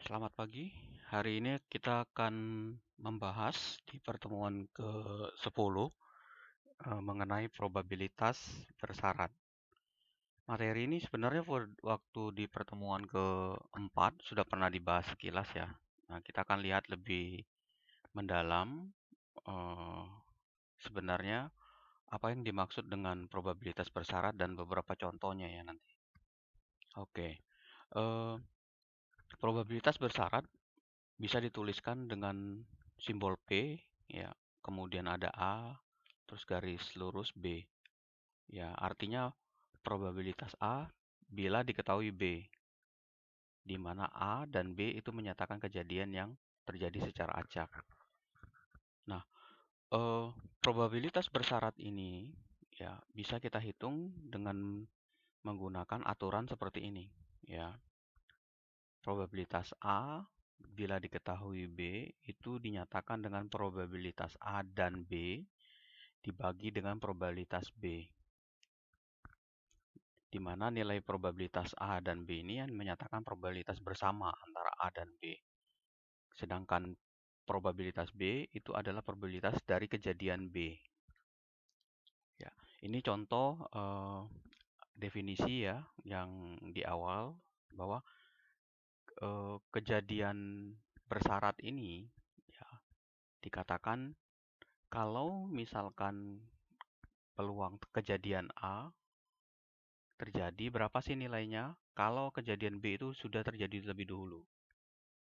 Selamat pagi. Hari ini kita akan membahas di pertemuan ke-10 mengenai probabilitas bersyarat. Materi ini sebenarnya waktu di pertemuan ke-4 sudah pernah dibahas sekilas ya. Nah, kita akan lihat lebih mendalam eh, sebenarnya apa yang dimaksud dengan probabilitas bersyarat dan beberapa contohnya ya nanti. Oke. eh, Probabilitas bersyarat bisa dituliskan dengan simbol P, ya. Kemudian ada A, terus garis lurus B. Ya, artinya probabilitas A bila diketahui B, di mana A dan B itu menyatakan kejadian yang terjadi secara acak. Nah, eh, probabilitas bersyarat ini ya bisa kita hitung dengan menggunakan aturan seperti ini, ya. Probabilitas A bila diketahui B itu dinyatakan dengan probabilitas A dan B dibagi dengan probabilitas B, di mana nilai probabilitas A dan B ini yang menyatakan probabilitas bersama antara A dan B. Sedangkan probabilitas B itu adalah probabilitas dari kejadian B. Ya, ini contoh definisi ya yang di awal bahwa kejadian bersyarat ini ya dikatakan kalau misalkan peluang kejadian A terjadi, berapa sih nilainya kalau kejadian B itu sudah terjadi lebih dahulu.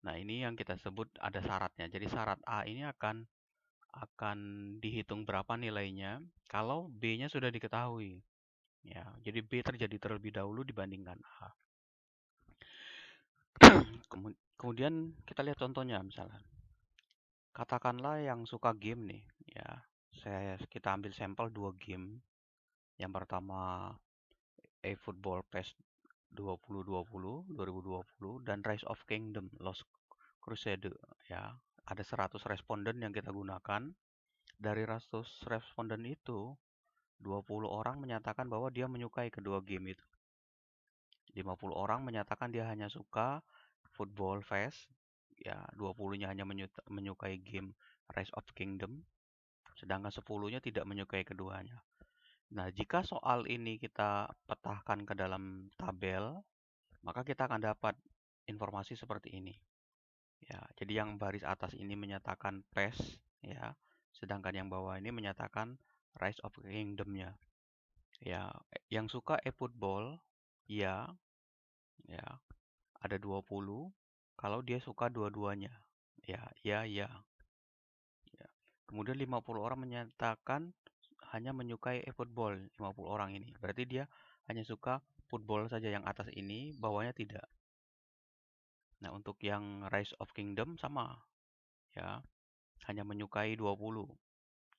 Nah, ini yang kita sebut ada syaratnya. Jadi syarat A ini akan dihitung berapa nilainya kalau B-nya sudah diketahui. Ya, jadi B terjadi terlebih dahulu dibandingkan A. Kemudian kita lihat contohnya misalnya. Katakanlah yang suka game nih, ya. Kita ambil sampel 2 game. Yang pertama eFootball PES 2020 dan Rise of Kingdom Lost Crusade ya. Ada 100 responden yang kita gunakan. Dari 100 responden itu 20 orang menyatakan bahwa dia menyukai kedua game itu. 50 orang menyatakan dia hanya suka Football Fest. Ya, 20-nya hanya menyukai game Rise of Kingdom, sedangkan 10-nya tidak menyukai keduanya. Nah, jika soal ini kita petahkan ke dalam tabel, maka kita akan dapat informasi seperti ini. Ya, jadi yang baris atas ini menyatakan PES, ya, sedangkan yang bawah ini menyatakan Rise of Kingdom-nya. Ya, yang suka e-football, ya, ya, ada 20. Kalau dia suka dua-duanya, ya, ya, ya. Ya. Kemudian 50 orang menyatakan hanya menyukai e-football, 50 orang ini. Berarti dia hanya suka football saja yang atas ini, bawahnya tidak. Nah, untuk yang Rise of Kingdom sama, ya, hanya menyukai 20.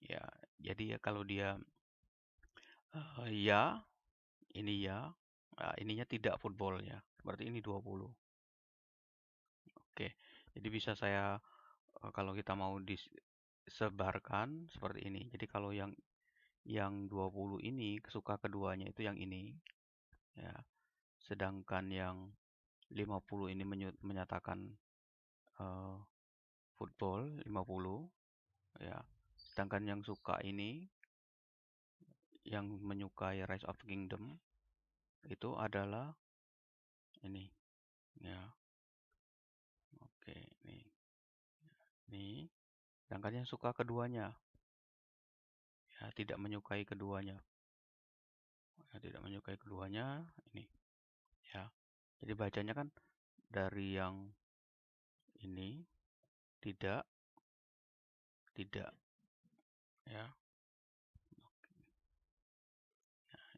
Ya, jadi ya kalau dia ya, ini ya, ininya tidak football ya. Berarti ini 20. Oke. Jadi bisa saya kalau kita mau disebarkan seperti ini. Jadi kalau yang 20 ini suka keduanya itu yang ini ya. Sedangkan yang 50 ini menyatakan eh, football 50 ya. Sedangkan yang suka ini yang menyukai Rise of Kingdom itu adalah ini ya. Oke, nih. Nih, sedangkan yang suka keduanya ya tidak menyukai keduanya. Ya, tidak menyukai keduanya ini ya. Jadi bacanya kan dari yang ini tidak tidak ya.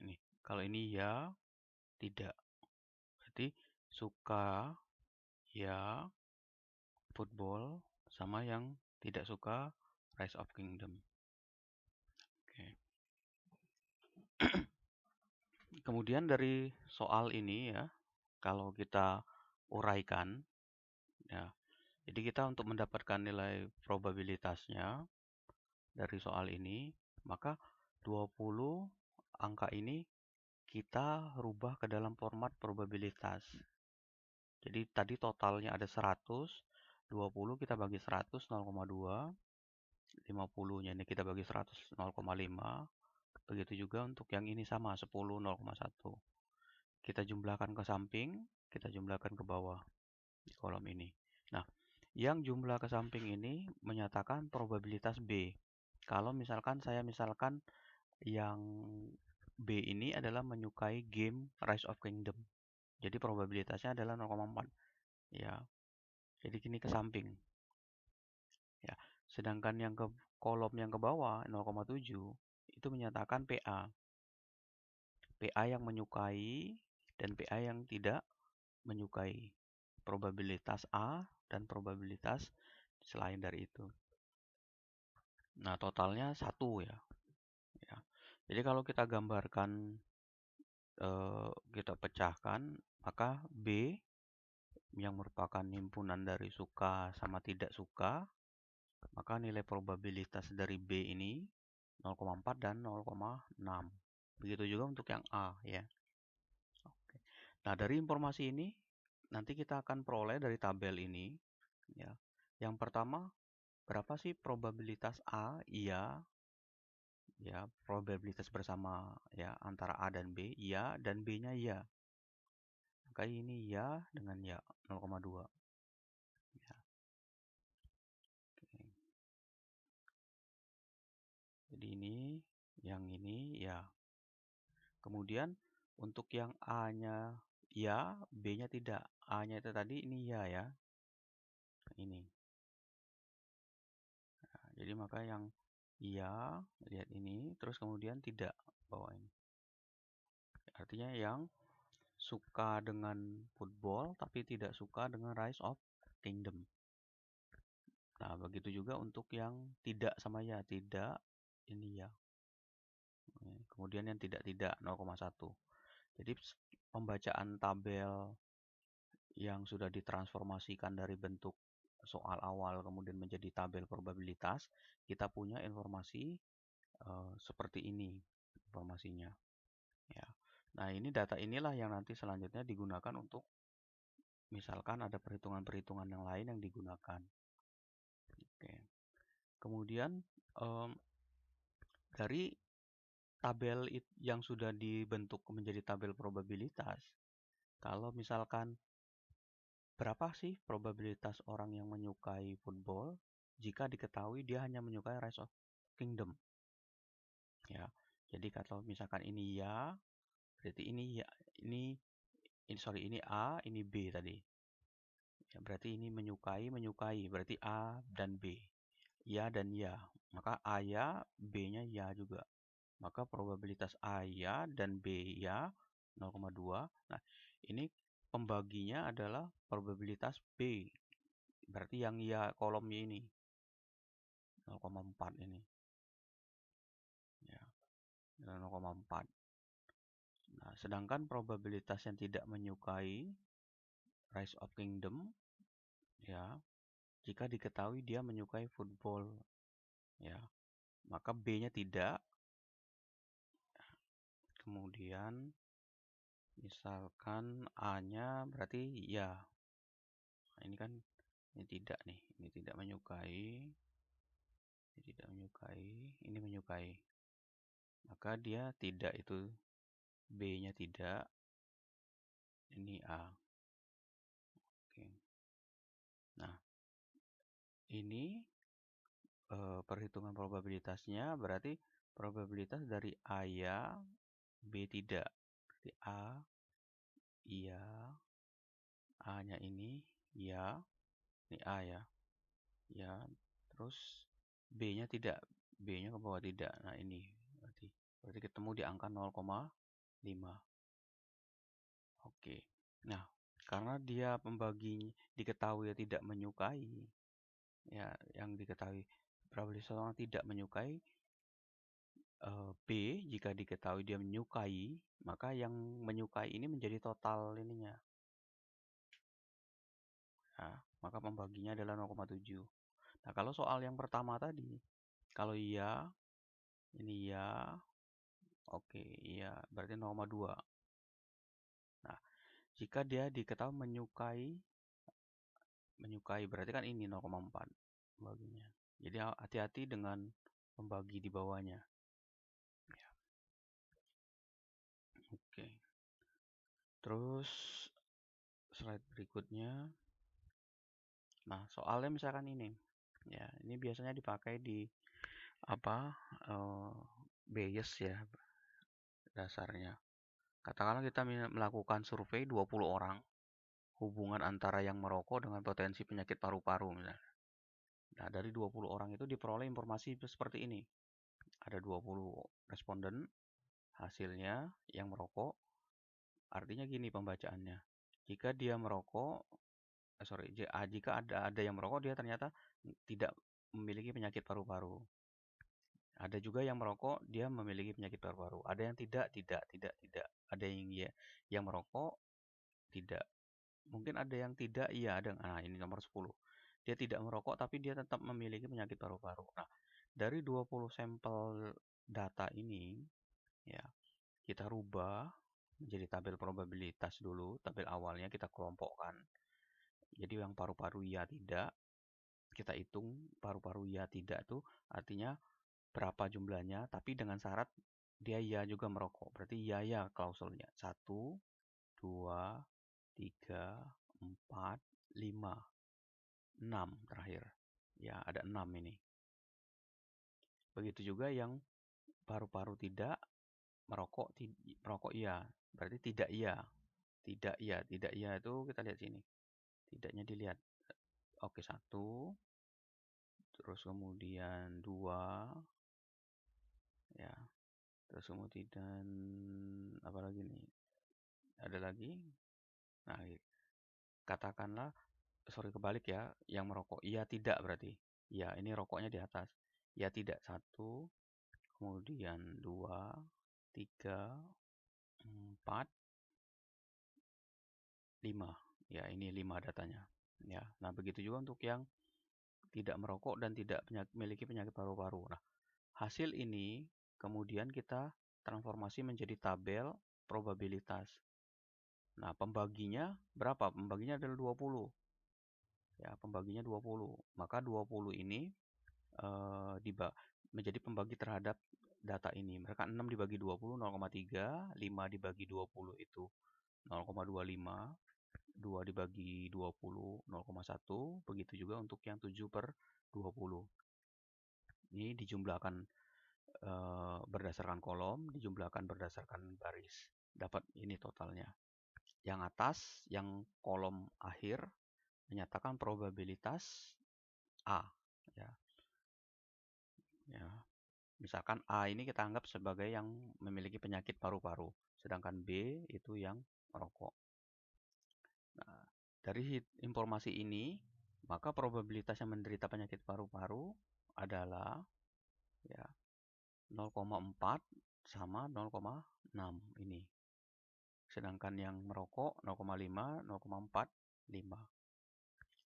Ini kalau ini ya tidak. Berarti suka ya football sama yang tidak suka Rise of Kingdom. Oke. Kemudian dari soal ini ya, kalau kita uraikan ya. Jadi kita untuk mendapatkan nilai probabilitasnya dari soal ini, maka 20 angka ini kita rubah ke dalam format probabilitas. Jadi tadi totalnya ada 100, 20 kita bagi 100, 0,2, 50-nya ini kita bagi 100, 0,5. Begitu juga untuk yang ini sama, 10, 0,1. Kita jumlahkan ke samping, kita jumlahkan ke bawah di kolom ini. Nah, yang jumlah ke samping ini menyatakan probabilitas B. Kalau misalkan yang B ini adalah menyukai game Rise of Kingdom. Jadi probabilitasnya adalah 0,4. Ya. Jadi kini ke samping. Ya. Sedangkan yang ke kolom yang ke bawah 0,7 itu menyatakan PA. PA yang menyukai dan PA yang tidak menyukai. Probabilitas A dan probabilitas selain dari itu. Nah, totalnya 1 ya. Ya. Jadi kalau kita gambarkan, kita pecahkan, maka B yang merupakan himpunan dari suka sama tidak suka, maka nilai probabilitas dari B ini 0,4 dan 0,6. Begitu juga untuk yang A ya. Oke. Nah, dari informasi ini nanti kita akan peroleh dari tabel ini ya. Yang pertama, berapa sih probabilitas A iya ya, probabilitas bersama ya antara A dan B iya dan B-nya iya. Maka ini ya dengan ya 0,2 ya. Oke. Jadi ini ya. Kemudian untuk yang A-nya ya, B-nya tidak. A-nya itu tadi ini ya. Ini. Nah, jadi maka yang iya, lihat ini, terus kemudian tidak bawah ini. Artinya yang suka dengan football tapi tidak suka dengan Rise of Kingdom. Nah, begitu juga untuk yang tidak sama ya, tidak ini ya. Kemudian yang tidak 0,1. Jadi pembacaan tabel yang sudah ditransformasikan dari bentuk soal awal kemudian menjadi tabel probabilitas, kita punya informasi seperti ini informasinya. Ya. Nah, ini data inilah yang nanti selanjutnya digunakan untuk misalkan ada perhitungan-perhitungan yang lain yang digunakan. Oke. Kemudian dari tabel yang sudah dibentuk menjadi tabel probabilitas, kalau misalkan berapa sih probabilitas orang yang menyukai football jika diketahui dia hanya menyukai Rise of Kingdom? Ya. Jadi kalau misalkan ini ya, berarti ini ya, ini ini A, ini B tadi. Ya, berarti ini menyukai, berarti A dan B. Ya dan ya. Maka A ya, B-nya ya juga. Maka probabilitas A ya dan B ya 0,2. Nah, ini pembaginya adalah probabilitas B. Berarti yang ya kolomnya ini 0,4 ini. Ya, 0,4. Nah, sedangkan probabilitas yang tidak menyukai Rise of Kingdom ya, jika diketahui dia menyukai football ya, maka B-nya tidak. Kemudian misalkan A-nya berarti ya. Nah, ini kan ini tidak nih, ini tidak menyukai, ini menyukai. Maka dia tidak itu B-nya tidak, ini A. Oke. Nah, ini perhitungan probabilitasnya berarti probabilitas dari A ya, B tidak. Berarti A iya, A-nya ini ya, ini A ya. Ya, terus B-nya tidak, B-nya ke bawah tidak. Nah, ini berarti ketemu di angka 0,5. Oke. Nah, karena dia pembagi diketahui tidak menyukai, ya, yang diketahui probabilitas orang tidak menyukai B, jika diketahui dia menyukai, maka yang menyukai ini menjadi total ininya. Ya, maka pembaginya adalah 0,7. Nah, kalau soal yang pertama tadi, kalau iya, ini ya, oke, iya, berarti 0,2. Nah, Jika dia diketahui menyukai berarti kan ini 0,4 baginya. Jadi hati-hati dengan pembagi di bawahnya. Ya. Oke. Terus slide berikutnya. Nah, soalnya misalkan ini. Ya, ini biasanya dipakai di Bayes ya dasarnya. Katakanlah kita melakukan survei 20 orang, hubungan antara yang merokok dengan potensi penyakit paru-paru misalnya. Nah, dari 20 orang itu diperoleh informasi seperti ini. Ada 20 responden, hasilnya yang merokok, artinya gini pembacaannya. Jika dia merokok, jika ada yang merokok, dia ternyata tidak memiliki penyakit paru-paru. Ada juga yang merokok, dia memiliki penyakit paru-paru. Ada yang tidak. Ada yang merokok, tidak. Mungkin ada yang tidak, iya ada. Nah, ini nomor 10. Dia tidak merokok, tapi dia tetap memiliki penyakit paru-paru. Nah, dari 20 sampel data ini, ya, kita rubah menjadi tabel probabilitas dulu. Tabel awalnya kita kelompokkan. Jadi yang paru-paru iya tidak, kita hitung paru-paru iya tidak itu artinya berapa jumlahnya, tapi dengan syarat dia iya juga merokok. Berarti iya ya klausulnya. 1, 2, 3, 4, 5, 6 terakhir. Ya, ada 6 ini. Begitu juga yang paru-paru tidak, merokok iya. Berarti tidak iya. Tidak iya itu kita lihat sini. Tidaknya dilihat. Oke, 1. Terus kemudian 2. Ya. Terus kemudian apa lagi nih? Ada lagi? Nah, katakanlah, kebalik ya, yang merokok. Iya tidak berarti. Ya, ini rokoknya di atas. Ya tidak 1, kemudian 2, 3, 4, 5. Ya, ini 5 datanya. Ya, nah begitu juga untuk yang tidak merokok dan tidak memiliki penyakit paru-paru. Nah, hasil ini kemudian kita transformasi menjadi tabel probabilitas. Nah, pembaginya berapa? Pembaginya adalah 20. Ya, pembaginya 20. Maka 20 ini menjadi pembagi terhadap data ini. Mereka 6 dibagi 20, 0,3. 5 dibagi 20 itu 0,25. 2 dibagi 20, 0,1. Begitu juga untuk yang 7 per 20. Ini dijumlahkan berdasarkan kolom, dijumlahkan berdasarkan baris. Dapat ini totalnya. Yang atas, yang kolom akhir, menyatakan probabilitas A. Ya. Ya. Misalkan A ini kita anggap sebagai yang memiliki penyakit paru-paru, sedangkan B itu yang merokok. Nah, dari informasi ini, maka probabilitas yang menderita penyakit paru-paru adalah ya 0,4 sama 0,6 ini. Sedangkan yang merokok 0,5, 0,45.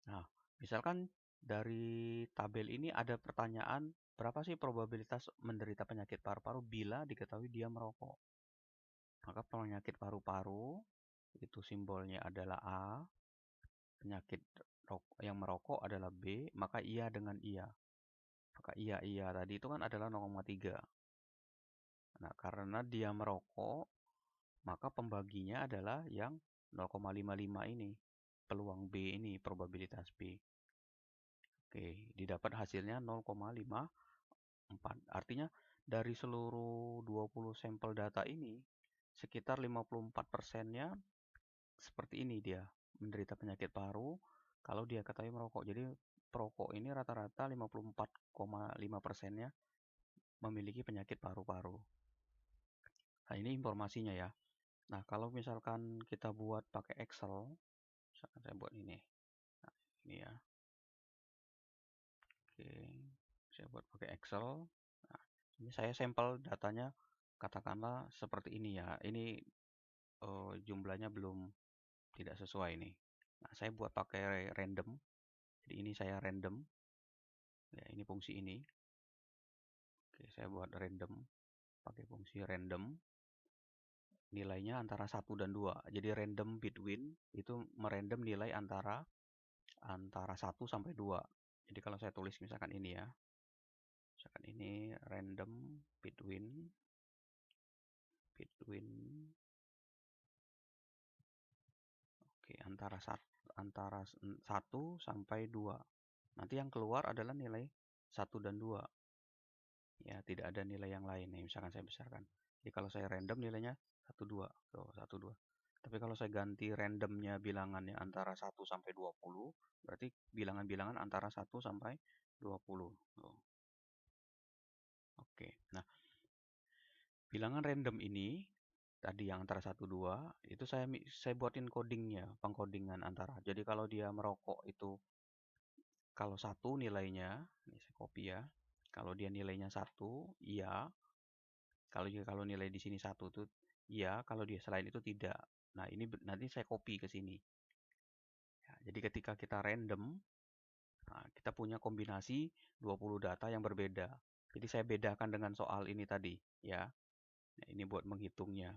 Nah, misalkan dari tabel ini ada pertanyaan, berapa sih probabilitas menderita penyakit paru-paru bila diketahui dia merokok? Maka penyakit paru-paru itu simbolnya adalah A, penyakit yang merokok adalah B, maka iya dengan iya. Maka iya tadi itu kan adalah 0,3. Nah, karena dia merokok, maka pembaginya adalah yang 0,55 ini. Peluang B ini, probabilitas B. Oke, didapat hasilnya 0,54. Artinya dari seluruh 20 sampel data ini, sekitar 54%-nya seperti ini dia, menderita penyakit paru kalau dia ketahui merokok. Jadi perokok ini rata-rata 54,5%-nya memiliki penyakit paru-paru. Nah, ini informasinya ya. Nah, kalau misalkan kita buat pakai Excel, misalkan saya buat ini. Nah, ini ya. Oke, saya buat pakai Excel. Nah, ini saya sampel datanya, katakanlah seperti ini ya. Ini jumlahnya belum tidak sesuai ini. Nah, saya buat pakai random. Jadi ini saya random. Ya, ini fungsi ini. Oke, saya buat random pakai fungsi random. nilainya antara 1 dan 2. Jadi random between itu merandom nilai antara 1 sampai 2. Jadi kalau saya tulis misalkan ini ya. Misalkan ini random between oke, antara 1 sampai 2. Nanti yang keluar adalah nilai 1 dan 2. Ya, tidak ada nilai yang lain nih, misalkan saya besarkan. Jadi kalau saya random nilainya 1 2. Tuh, 1 2. Tapi kalau saya ganti randomnya bilangannya antara 1 sampai 20, berarti bilangan-bilangan antara 1 sampai 20. Tuh. Oke. Nah, bilangan random ini tadi yang antara 1 2 itu saya buatin codingnya, pengkodingan antara. Jadi kalau dia merokok itu kalau 1 nilainya, ini saya copy ya. Kalau dia nilainya 1, iya. Kalau nilai di sini 1 tuh iya, kalau dia selain itu tidak. Nah, ini nanti saya copy ke sini. Ya, jadi ketika kita random, nah, kita punya kombinasi 20 data yang berbeda. Jadi saya bedakan dengan soal ini tadi, ya. Nah, ini buat menghitungnya.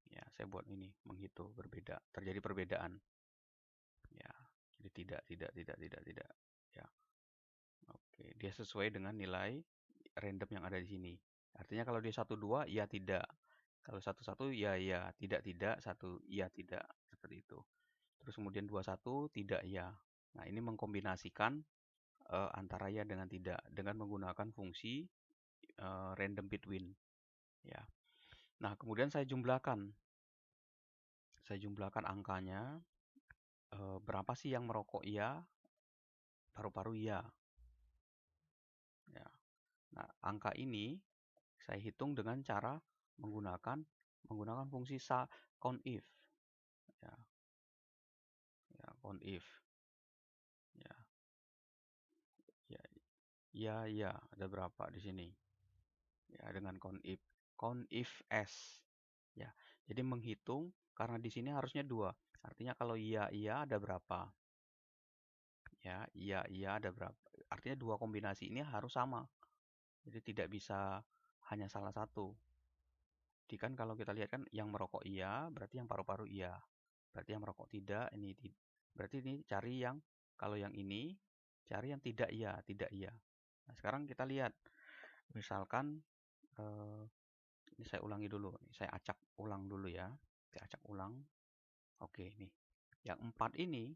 Ya, saya buat ini menghitung berbeda, terjadi perbedaan. Ya, jadi tidak. Ya. Oke, dia sesuai dengan nilai random yang ada di sini. Artinya kalau dia 1 2 ya tidak. Kalau 1 1 ya ya, tidak 1 ya tidak, seperti itu. Terus kemudian 2 1 tidak ya. Nah, ini mengkombinasikan antara ya dengan tidak dengan menggunakan fungsi random between, ya. Nah, kemudian saya jumlahkan. Saya jumlahkan angkanya, berapa sih yang merokok iya, paru-paru iya. Ya. Nah, angka ini saya hitung dengan cara menggunakan fungsi countif. Ya. Ya, countif. Ya. Ya, ya, ya, ada berapa di sini? Ya, dengan countif s. Ya. Jadi menghitung karena di sini harusnya 2. Artinya kalau iya ada berapa? Ya, iya ada berapa? Artinya 2 kombinasi ini harus sama. Jadi tidak bisa hanya salah satu. Jadi kan kalau kita lihat kan yang merokok iya, berarti yang paru-paru iya. Berarti yang merokok tidak, ini berarti ini cari yang kalau yang ini cari yang tidak iya. Nah, sekarang kita lihat. Misalkan ini saya ulangi dulu, saya acak ulang dulu ya. Saya acak ulang. Oke, nih. Yang 4 ini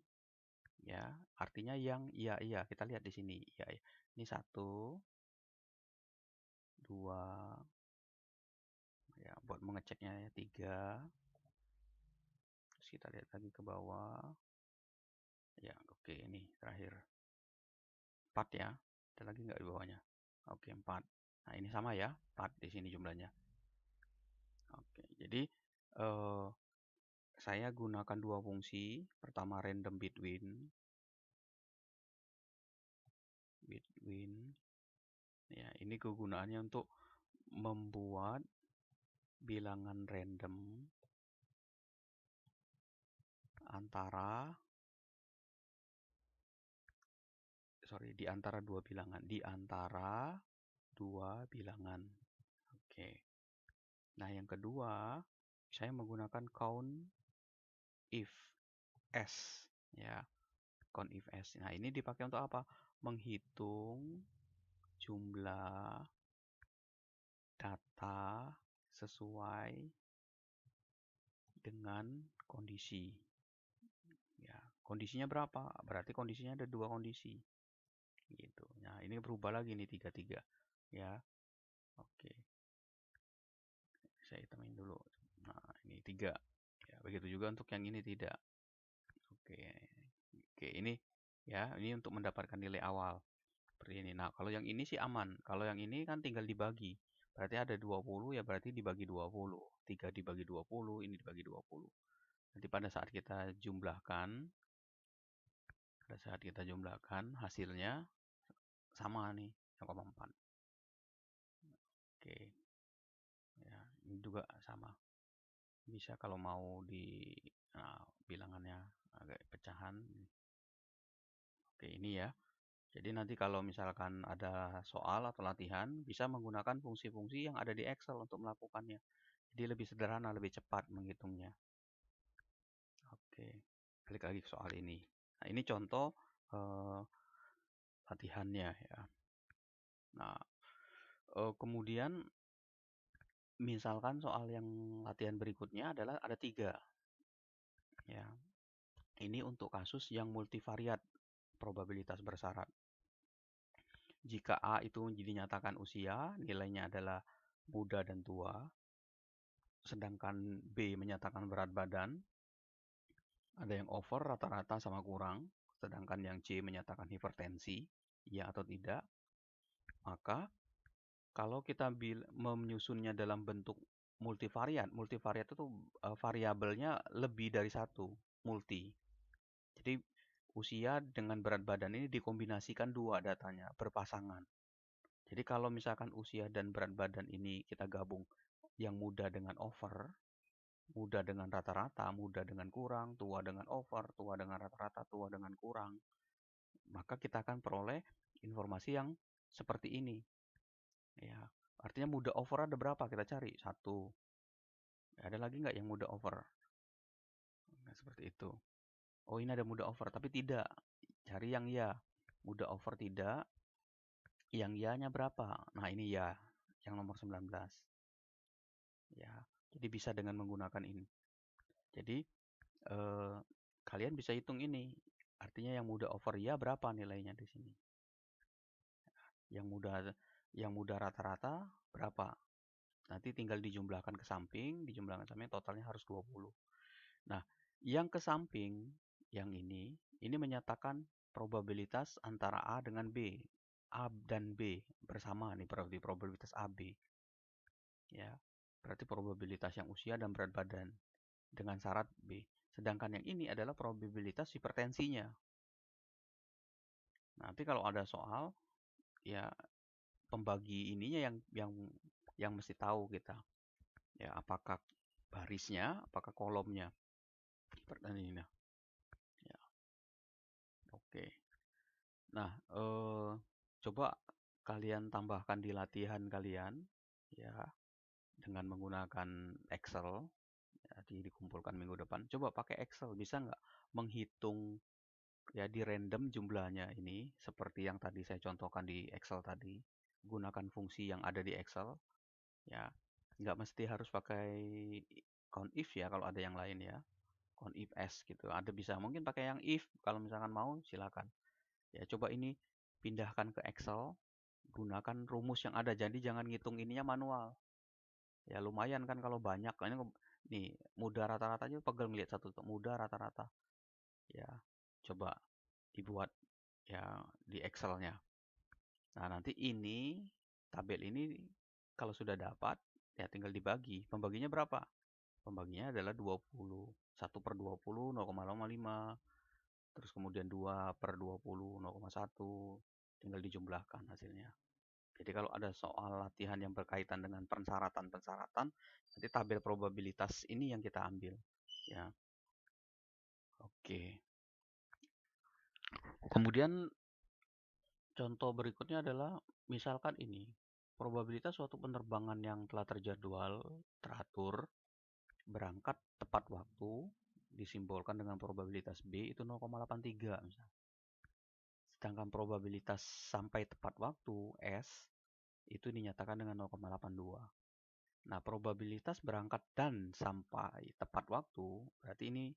ya, artinya yang iya. Kita lihat di sini. Iya. Ini 1 2 ya, buat mengeceknya ya 3. Terus kita lihat lagi ke bawah. Ya, oke, ini terakhir. 4 ya. Ada lagi nggak di bawahnya? Oke, 4. Nah, ini sama ya, 4 di sini jumlahnya. Oke, jadi saya gunakan 2 fungsi. Pertama random between. Ya, ini kegunaannya untuk membuat bilangan random di antara dua bilangan. Oke. Nah, yang kedua, saya menggunakan countif s, ya. Countif s. Nah, ini dipakai untuk apa? Menghitung jumlah data sesuai dengan kondisi. Ya, kondisinya berapa? Berarti kondisinya ada 2 kondisi. Gitu. Nah, ini berubah lagi nih 3 3. Ya. Oke. Saya hitungin dulu. Nah, ini 3. Ya, begitu juga untuk yang ini tidak. Oke. Oke, ini ya, ini untuk mendapatkan nilai awal. Seperti ini. Nah, kalau yang ini sih aman. Kalau yang ini kan tinggal dibagi. Berarti ada 20 ya, berarti dibagi 20. 3 dibagi 20, ini dibagi 20. Nanti pada saat kita jumlahkan hasilnya sama nih, 0,4. Oke. Ya, ini juga sama. Bisa kalau mau bilangannya agak pecahan. Oke, ini ya. Jadi nanti kalau misalkan ada soal atau latihan, bisa menggunakan fungsi-fungsi yang ada di Excel untuk melakukannya. Jadi lebih sederhana, lebih cepat menghitungnya. Oke, balik lagi ke soal ini. Nah, ini contoh latihannya ya. Nah, kemudian misalkan soal yang latihan berikutnya adalah ada 3. Ya, ini untuk kasus yang multivariat probabilitas bersyarat. Jika A itu dinyatakan usia, nilainya adalah muda dan tua, sedangkan B menyatakan berat badan, ada yang over, rata-rata sama kurang, sedangkan yang C menyatakan hipertensi, ya atau tidak, maka kalau kita menyusunnya dalam bentuk multivariat itu variabelnya lebih dari satu, multi. Jadi usia dengan berat badan ini dikombinasikan 2 datanya, berpasangan. Jadi kalau misalkan usia dan berat badan ini kita gabung yang muda dengan over, muda dengan rata-rata, muda dengan kurang, tua dengan over, tua dengan rata-rata, tua dengan kurang, maka kita akan peroleh informasi yang seperti ini. Ya, artinya muda over ada berapa? Kita cari 1. Ada lagi nggak yang muda over? Nah, seperti itu. Oh, ini ada muda over, tapi tidak. Cari yang ya. Muda over tidak. Yang ya-nya berapa? Nah, ini ya. Yang nomor 19. Ya, jadi bisa dengan menggunakan ini. Jadi, kalian bisa hitung ini. Artinya yang muda over ya berapa nilainya di sini? Yang muda rata-rata berapa? Nanti tinggal dijumlahkan ke samping, totalnya harus 20. Nah, yang ke samping, yang ini menyatakan probabilitas antara A dengan B. A dan B bersama nih, berarti probabilitas AB. Ya, berarti probabilitas yang usia dan berat badan dengan syarat B. Sedangkan yang ini adalah probabilitas hipertensinya. Nanti kalau ada soal, ya pembagi ininya yang mesti tahu kita. Ya, apakah barisnya, apakah kolomnya. Pertanyaannya. Ya. Oke. Nah, coba kalian tambahkan di latihan kalian ya dengan menggunakan Excel. Ya, dikumpulkan minggu depan. Coba pakai Excel, bisa nggak menghitung ya di random jumlahnya ini seperti yang tadi saya contohkan di Excel tadi. Gunakan fungsi yang ada di Excel. Ya, nggak mesti harus pakai COUNTIF ya kalau ada yang lain ya. COUNTIF S gitu. Ada bisa mungkin pakai yang if kalau misalkan mau silakan. Ya, coba ini pindahkan ke Excel, gunakan rumus yang ada. Jadi jangan ngitung ininya manual. Ya lumayan kan kalau banyak. Ini nih, muda rata-rata aja pegel ngeliat satu muda rata-rata. Ya, coba dibuat ya di Excel-nya. Nah, nanti ini tabel ini kalau sudah dapat ya tinggal dibagi. Pembaginya berapa? Pembaginya adalah 20. 1 per 20, 0,05. Terus kemudian 2 per 20, 0,1. Tinggal dijumlahkan hasilnya. Jadi kalau ada soal latihan yang berkaitan dengan pensyaratan-pensyaratan, nanti tabel probabilitas ini yang kita ambil. Ya, oke. Kemudian contoh berikutnya adalah misalkan ini, probabilitas suatu penerbangan yang telah terjadwal, teratur, berangkat tepat waktu, disimbolkan dengan probabilitas B itu 0,83 misalnya. Sedangkan probabilitas sampai tepat waktu S itu dinyatakan dengan 0,82. Nah, probabilitas berangkat dan sampai tepat waktu berarti ini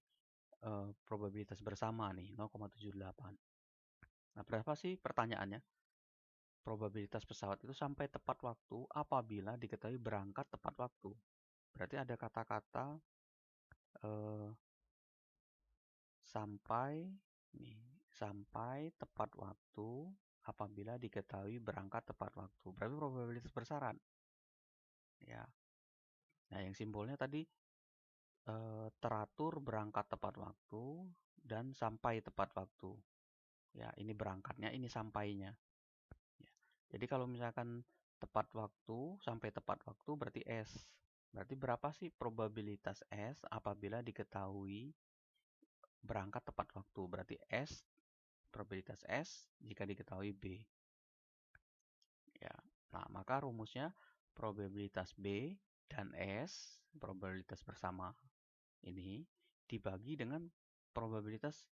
probabilitas bersama nih 0,78. Nah, berapa sih pertanyaannya? Probabilitas pesawat itu sampai tepat waktu apabila diketahui berangkat tepat waktu. Berarti ada kata-kata sampai tepat waktu apabila diketahui berangkat tepat waktu. Berarti probabilitas bersyarat. Ya. Nah, yang simbolnya tadi teratur berangkat tepat waktu dan sampai tepat waktu. Ya, ini berangkatnya, ini sampainya. Ya. Jadi kalau misalkan tepat waktu sampai tepat waktu berarti S. Berarti berapa sih probabilitas S apabila diketahui berangkat tepat waktu? Berarti S, probabilitas S jika diketahui B. Ya. Nah, maka rumusnya probabilitas B dan S, probabilitas bersama ini, dibagi dengan probabilitas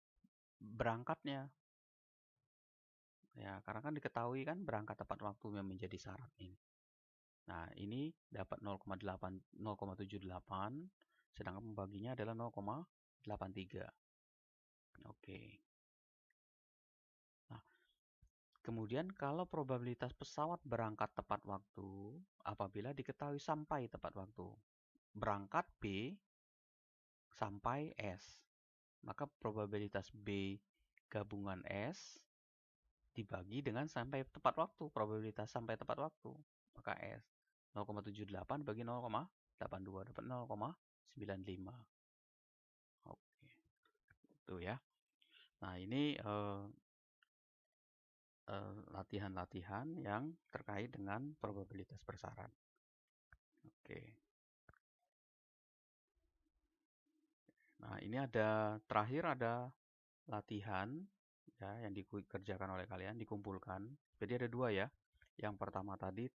berangkatnya. Ya, karena kan diketahui kan berangkat tepat waktu yang menjadi syarat ini. Nah, ini dapat 0,78, sedangkan pembaginya adalah 0,83. Oke. Nah, kemudian kalau probabilitas pesawat berangkat tepat waktu apabila diketahui sampai tepat waktu. Berangkat B sampai S. Maka probabilitas B gabungan S dibagi dengan sampai tepat waktu, probabilitas sampai tepat waktu. Maka S 0,78 bagi 0,82 dapat 0,95. Oke. Itu ya. Nah, ini latihan-latihan yang terkait dengan probabilitas bersyarat. Oke. Nah, ini terakhir ada latihan ya yang dikerjakan oleh kalian, dikumpulkan. Jadi ada dua ya. Yang pertama tadi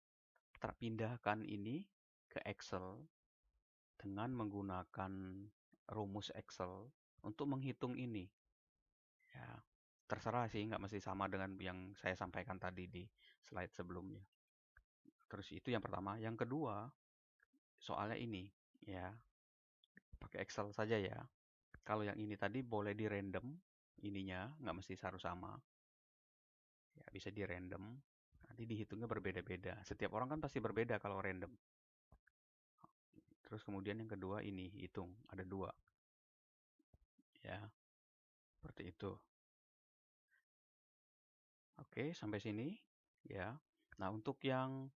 terpindahkan ini ke Excel dengan menggunakan rumus Excel untuk menghitung ini. Ya, terserah sih, nggak mesti sama dengan yang saya sampaikan tadi di slide sebelumnya. Terus itu yang pertama. Yang kedua, soalnya ini ya, pakai Excel saja ya. Kalau yang ini tadi boleh di random ininya, nggak mesti harus sama. Ya, bisa di random. Nanti dihitungnya berbeda-beda. Setiap orang kan pasti berbeda kalau random. Terus kemudian yang kedua ini hitung, ada dua. Ya, seperti itu. Oke, sampai sini ya. Nah, untuk yang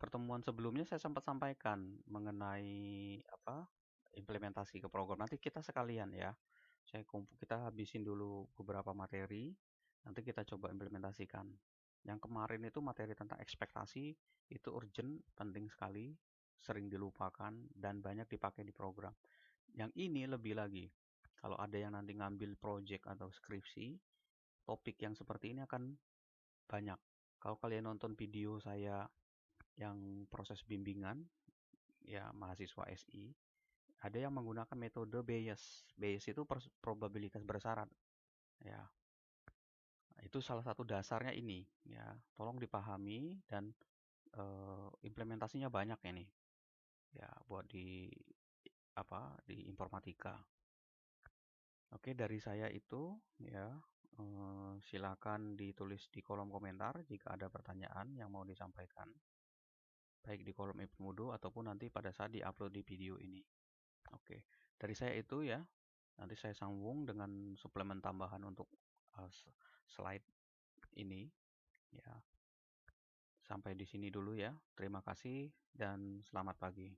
pertemuan sebelumnya saya sempat sampaikan mengenai implementasi ke program. Nanti kita sekalian ya. Kita habisin dulu beberapa materi, nanti kita coba implementasikan. Yang kemarin itu materi tentang ekspektasi itu urgent, penting sekali, sering dilupakan dan banyak dipakai di program. Yang ini lebih lagi. Kalau ada yang nanti ngambil project atau skripsi, topik yang seperti ini akan banyak. Kalau kalian nonton video saya yang proses bimbingan, ya mahasiswa SI, ada yang menggunakan metode Bayes. Bayes itu probabilitas bersyarat. Ya, itu salah satu dasarnya ini. Ya, tolong dipahami dan implementasinya banyak ini. Ya, buat di informatika. Oke, dari saya itu ya. Silakan ditulis di kolom komentar jika ada pertanyaan yang mau disampaikan. Baik di kolom Edmodo ataupun nanti pada saat diupload di video ini. Oke, dari saya itu ya. Nanti saya sambung dengan suplemen tambahan untuk slide ini. Ya, sampai di sini dulu ya. Terima kasih dan selamat pagi.